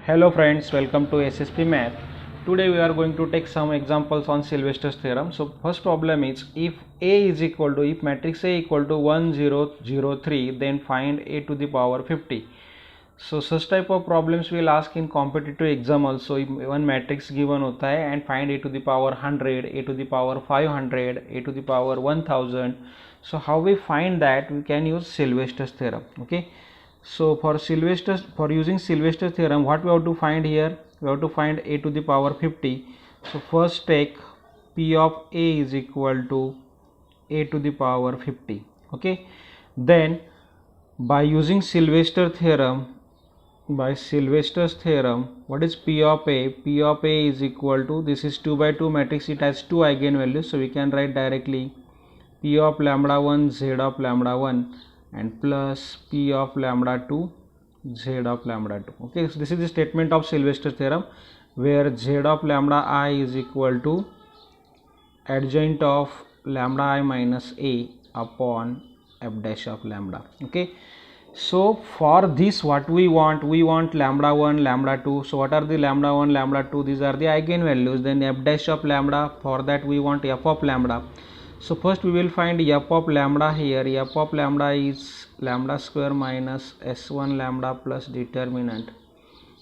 Hello friends, welcome to SSP Math. Today we are going to take some examples on Sylvester's theorem. So first problem is if matrix A equal to 1 0 0 3, then find A to the power 50. So such type of problems we will ask in competitive exam also. If one matrix given hota hai and find A to the power 100, A to the power 500, A to the power 1000. So how we find that? We can use Sylvester's theorem. Okay. So for using Sylvester's theorem, what we have to find here? We have to find A to the power 50. So first take P of A is equal to A to the power 50. Okay. Then by using Sylvester's theorem, what is P of A? P of A is equal to, this is 2 by 2 matrix, it has two eigenvalues, so we can write directly P of lambda 1 Z of lambda 1 and plus P of lambda 2 Z of lambda 2. Okay, so this is the statement of Sylvester's theorem, where Z of lambda I is equal to adjoint of lambda I minus A upon f dash of lambda. Okay, so for this what we want lambda 1 lambda 2. So what are the lambda 1 lambda 2? These are the eigenvalues. Then f dash of lambda, for that we want f of lambda. So first we will find f of lambda here. F of lambda is lambda square minus s1 lambda plus determinant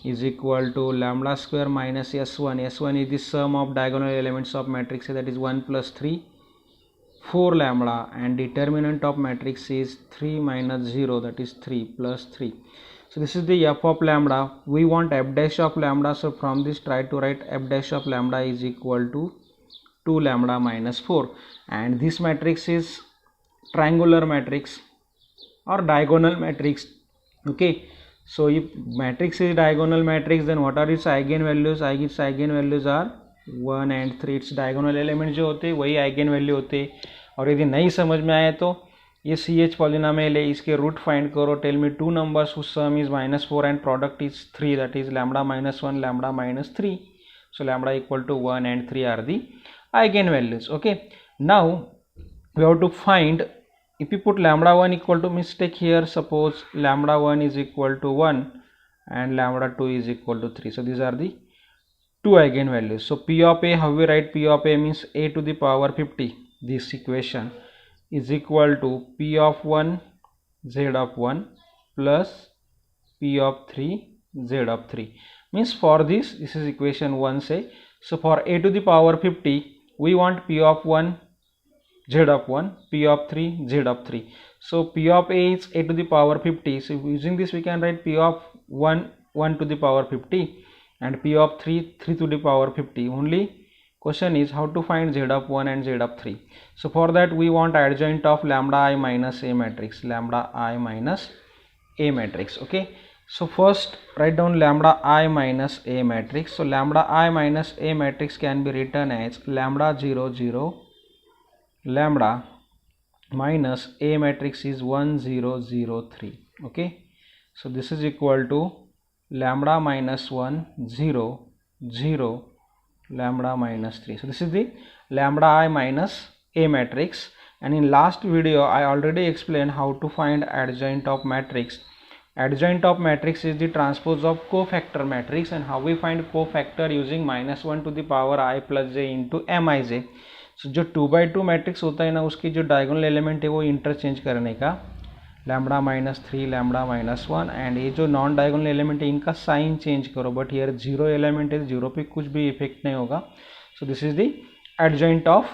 is equal to lambda square minus s1. S1 is the sum of diagonal elements of matrix A, that is 1 plus 3, 4 lambda, and determinant of matrix is 3 minus 0, that is 3 plus 3. So this is the f of lambda. We want f dash of lambda. So from this try to write f dash of lambda is equal to 2 lambda minus 4, and this matrix is triangular matrix or diagonal matrix. Okay, so if matrix is diagonal matrix, then what are its eigenvalues? Its eigenvalues are 1 and 3. its diagonal element जो होते वही eigenvalue होते. और यदि नहीं समझ में आए तो ये CH polynomial है, इसके रूट फाइंड करो. Tell me two numbers whose sum is -4 and product is 3, that is lambda minus 1 lambda minus 3. So lambda equal to 1 and 3 are the eigenvalues. Okay, now we have to find, if you put lambda 1 equal to, mistake here, suppose lambda 1 is equal to 1 and lambda 2 is equal to 3. So these are the two eigenvalues. So P of A, how we write P of A means A to the power 50. This equation is equal to P of 1 Z of 1 plus P of 3 Z of 3. Means for this is equation 1 say. So for A to the power 50, we want P of 1 Z of 1, P of 3 Z of 3. So P of A is A to the power 50. So using this we can write P of 1 1 to the power 50 and P of 3 3 to the power 50. Only question is how to find Z of 1 and Z of 3. So for that we want adjoint of lambda I minus A matrix, lambda I minus A matrix. Okay, so first write down lambda I minus A matrix. So lambda I minus A matrix can be written as lambda 0 0 lambda minus A matrix is 1 0 0 3. Okay, so this is equal to lambda minus 1 0 0 lambda minus 3. So this is the lambda I minus A matrix, and in last video I already explained how to find adjoint of matrix. Adjoint of matrix is the transpose of cofactor matrix, and how we find cofactor using -1 to the power I plus j into mij. So जो 2 by 2 matrix होता है ना, उसकी जो diagonal element है वो interchange करने का, lambda minus 3 lambda minus 1, and ये जो नॉन डायगोनल एलिमेंट है इनका साइन चेंज करो. बट हियर जीरो एलिमेंट है, जीरो पे कुछ भी इफेक्ट नहीं होगा. So this is the adjoint of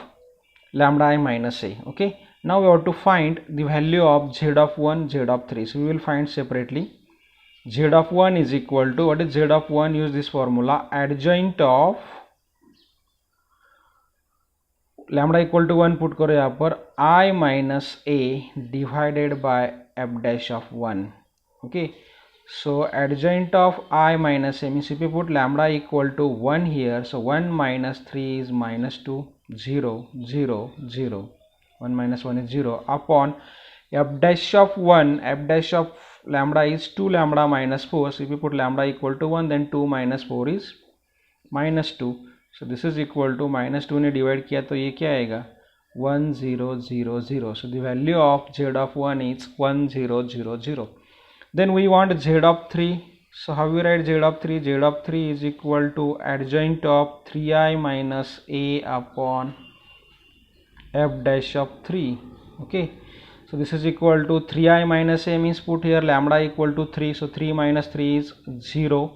lambda I minus A. Okay, now we have to find the value of z of 1 z of 3. So we will find separately. Z of 1 is equal to, what is Z of 1? Use this formula, adjoint of lambda equal to 1 put करो यहाँ पर, I minus A divided by f dash of 1. Okay, so adjoint of I minus A means if you put lambda equal to 1 here, so 1 minus 3 is -2 0 0 0, 1 minus 1 is 0 upon f dash of 1, f dash of lambda is 2 lambda minus 4. So if you put lambda equal to 1, then 2 minus 4 is -2. So this is equal to -2 ने divide किया तो ये क्या आएगा, 1 0 0 0. So the value of Z of 1 is 1 0 0 0. Then we want Z of 3. So how we write z of 3? Z of 3 is equal to adjoint of 3i minus a upon f dash of 3. Okay, so this is equal to 3i minus a means put here lambda equal to 3, so 3 minus 3 is 0,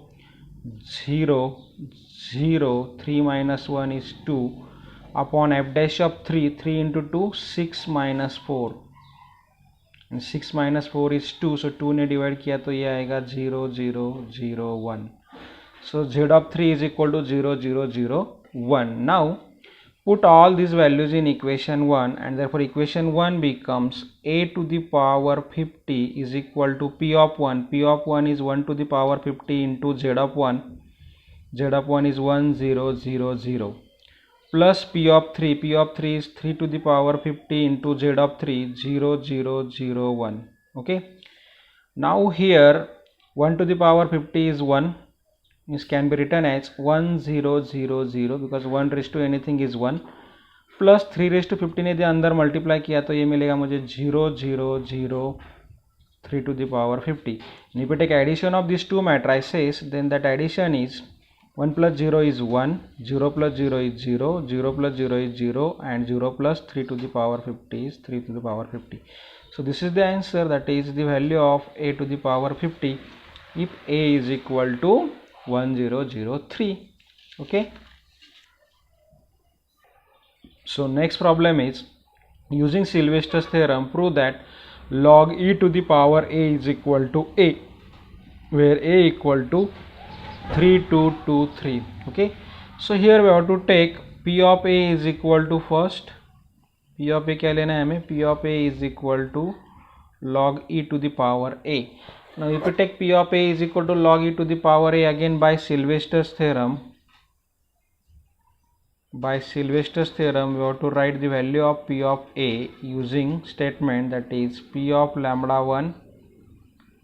0, 0, 3 minus 1 is 2 upon f dash of 3, 3 into 2, 6 minus 4, and 6 minus 4 is 2, so 2 ने divide किया तो ये आएगा 0, 0, 0, 1. So z of 3 is equal to 0, 0, 0, 1. Now put all these values in equation 1, and therefore equation 1 becomes a to the power 50 is equal to p of 1. P of 1 is 1 to the power 50 into z of 1. Z of 1 is 1, 0, 0, 0. Plus p of 3. P of 3 is 3 to the power 50 into z of 3, 0, 0, 0, 1. Okay. Now here 1 to the power 50 is 1. This can be written as 1, 0, 0, 0 because 1 raised to anything is 1. Plus 3 raised to 50 ने दे अंदर multiply किया तो ये मिलेगा मुझे 0, 0, 0, 3 to the power 50. And if we take addition of these two matrices, then that addition is 1 plus 0 is 1, 0 plus 0 is 0, 0 plus 0 is 0, and 0 plus 3 to the power 50 is 3 to the power 50. So this is the answer, that is the value of a to the power 50 if a is equal to 1003. Okay. So next problem is using Sylvester's theorem prove that log e to the power a is equal to a, where a equal to 3, 2, 2, 3. Okay, so here we have to take p of a is equal to first p of a क्या लेना है हमें, p of a is equal to log e to the power a. Now if we take p of a is equal to log e to the power a, again by Sylvester's theorem, we have to write the value of p of a using statement that is p of lambda 1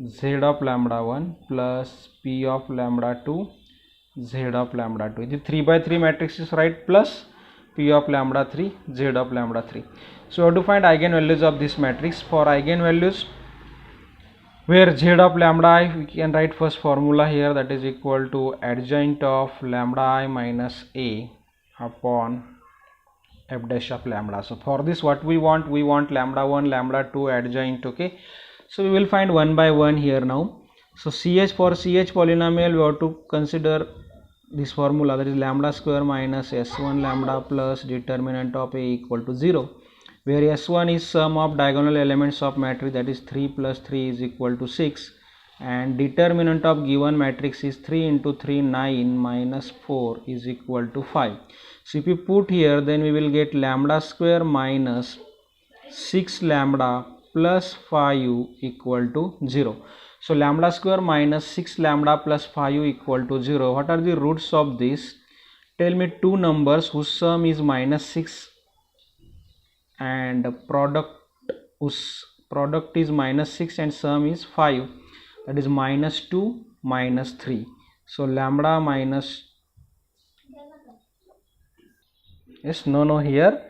z of lambda 1 plus p of lambda 2 z of lambda 2. The 3 by 3 matrix is right, plus p of lambda 3 z of lambda 3. So we have to find eigenvalues of this matrix. For eigenvalues where z of lambda I, we can write first formula here, that is equal to adjoint of lambda I minus a upon f dash of lambda. So for this what we want lambda 1 lambda 2 adjoint. Okay, so we will find one by one here now. So for ch polynomial we have to consider this formula, that is lambda square minus s1 lambda plus determinant of a equal to 0, where s1 is sum of diagonal elements of matrix, that is 3 plus 3 is equal to 6, and determinant of given matrix is 3 into 3 9 minus 4 is equal to 5. So if we put here, then we will get lambda square minus 6 lambda plus 5 equal to 0. So lambda square minus 6 lambda plus 5 equal to 0. What are the roots of this? Tell me two numbers whose sum is minus 6 and product is minus 6 and sum is 5, that is minus 2 minus 3. So lambda minus, yes, no, here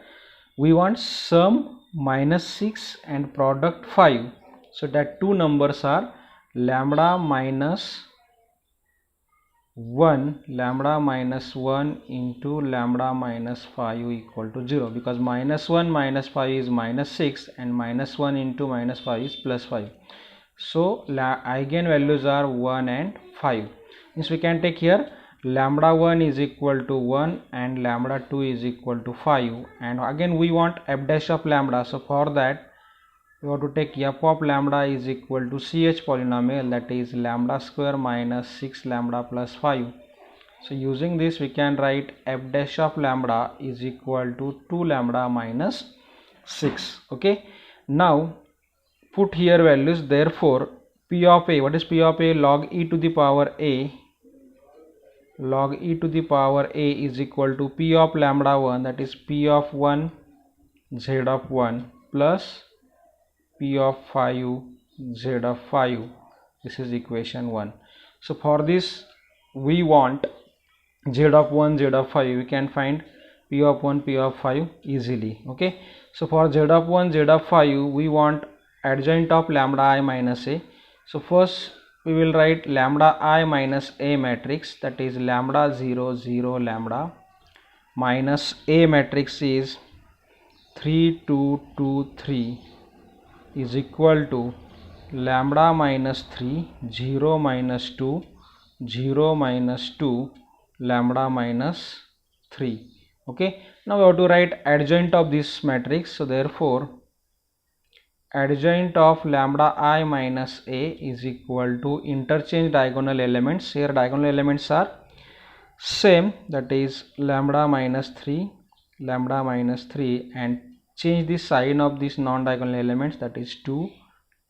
we want sum minus 6 and product 5, so that two numbers are lambda minus 1 into lambda minus 5 equal to 0, because minus 1 minus 5 is minus 6 and minus 1 into minus 5 is plus 5. So eigenvalues are 1 and 5. Means we can take here lambda 1 is equal to 1 and lambda 2 is equal to 5, and again we want f dash of lambda. So for that we have to take f of lambda is equal to ch polynomial, that is lambda square minus 6 lambda plus 5. So using this we can write f dash of lambda is equal to 2 lambda minus 6. Okay, now put here values. Therefore p of a, what is p of a? Log e to the power a. Log e to the power a is equal to p of lambda 1, that is p of 1 z of 1 plus p of 5 z of 5. This is equation 1. So for this we want z of 1 z of 5, we can find p of 1 p of 5 easily. Okay, so for z of 1 z of 5 we want adjoint of lambda I minus a. So first we will write lambda I minus A matrix, that is lambda 0 0 lambda minus A matrix is 3 2 2 3 is equal to lambda minus 3 0 minus 2 0 minus 2 lambda minus 3. Okay, now we have to write adjoint of this matrix. So therefore adjoint of lambda I minus A is equal to interchange diagonal elements. Here diagonal elements are same, that is lambda minus 3 and change the sign of this non-diagonal elements, that is 2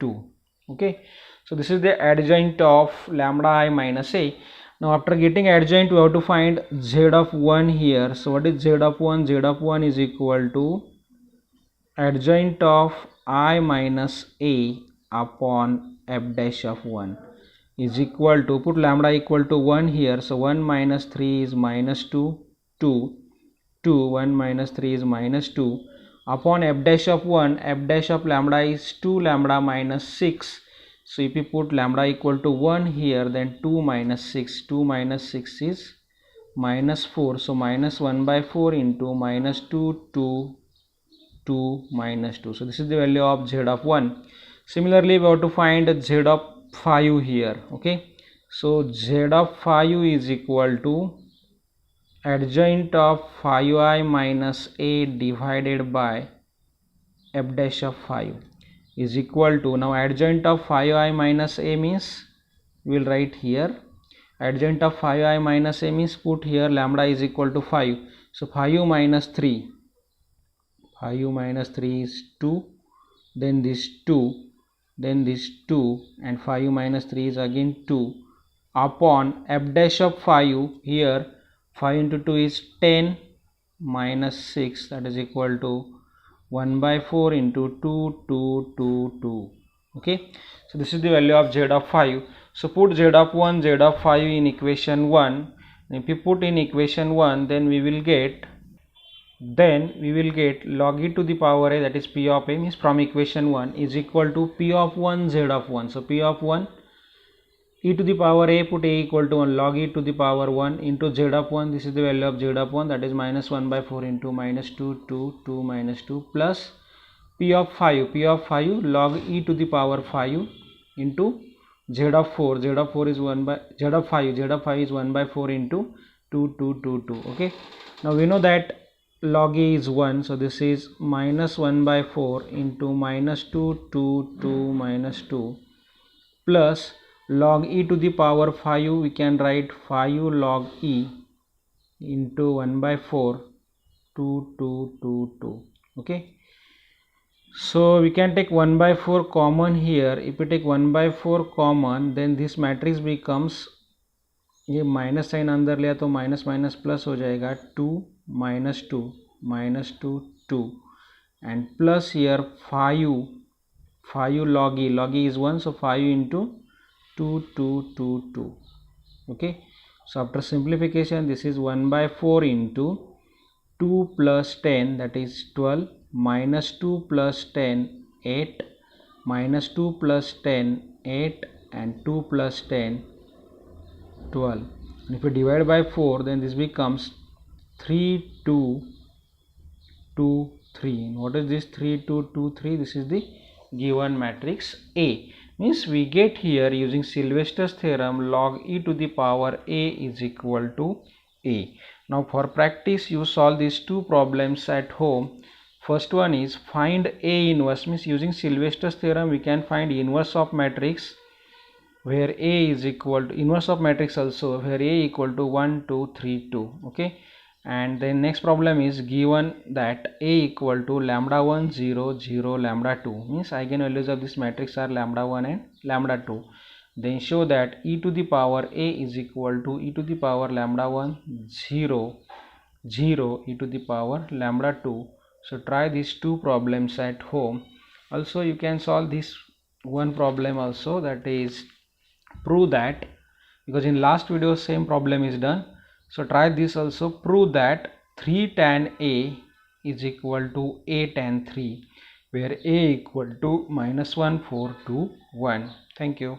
2. Okay, so this is the adjoint of lambda I minus A. Now after getting adjoint we have to find z of 1 here. So what is z of 1? Z of 1 is equal to adjoint of I minus A upon f dash of 1 is equal to, put lambda equal to 1 here. So 1 minus 3 is minus 2 2 2, 1 minus 3 is minus 2 upon f dash of 1. F dash of lambda is 2 lambda minus 6. So if you put lambda equal to 1 here, then 2 minus 6, 2 minus 6 is minus 4. So minus 1 by 4 into minus 2 2 2 minus 2. So this is the value of z of 1. Similarly we have to find z of 5 here. Okay, so z of 5 is equal to adjoint of 5i minus a divided by f dash of 5 is equal to, now adjoint of 5i minus a means we will write here adjoint of 5i minus a means, put here lambda is equal to 5. So 5 minus 3 is 2, then this 2, then this 2, and 5 minus 3 is again 2 upon f dash of 5. Here 5 into 2 is 10 minus 6, that is equal to 1 by 4 into 2 2 2 2. Okay, so this is the value of z of 5. So put z of 1 z of 5 in equation 1. If you put in equation 1, then we will get log e to the power a, that is p of a, means from equation 1 is equal to p of 1 z of 1. So p of 1 e to the power a, put a equal to 1, log e to the power 1 into z of 1. This is the value of z of 1, that is minus 1 by 4 into minus 2 2 2 minus 2 plus p of 5 log e to the power 5 into z of 4. Z of 4 is 1 by z of 5 is 1 by 4 into 2 2 2 2. Okay, now we know that log a is 1, so this is minus 1 by 4 into minus 2 2 2 minus 2 plus log e to the power 5. We can write 5 log e into 1 by 4 2 2 2 2. Okay, so we can take 1 by 4 common here. If we take 1 by 4 common, then this matrix becomes, ये minus sign अंदर लिया तो minus minus plus हो जाएगा, 2 minus 2 minus 2 2 and plus here 5 log e is 1, so 5 into 2 2 2 2. Okay, so after simplification this is 1 by 4 into 2 plus 10, that is 12, minus 2 plus 10 8, minus 2 plus 10 8 and 2 plus 10 12. And if we divide by 4, then this becomes 3 2 2 3. And what is this 3 2 2 3? This is the given matrix A. Means we get here using Sylvester's theorem log e to the power a is equal to a. Now for practice you solve these two problems at home. First one is find A inverse, means using Sylvester's theorem we can find inverse of matrix where A is equal to inverse of matrix also where A equal to 1 2 3 2. Okay, and then next problem is given that A equal to lambda 1 0 0 lambda 2, means eigenvalues of this matrix are lambda 1 and lambda 2. Then show that e to the power A is equal to e to the power lambda 1 0 0 e to the power lambda 2. So try these two problems at home. Also you can solve this one problem also, that is prove that, because in last video same problem is done. So try this also, prove that 3 tan A is equal to A tan 3 where A equal to -1 4 2 1. Thank you.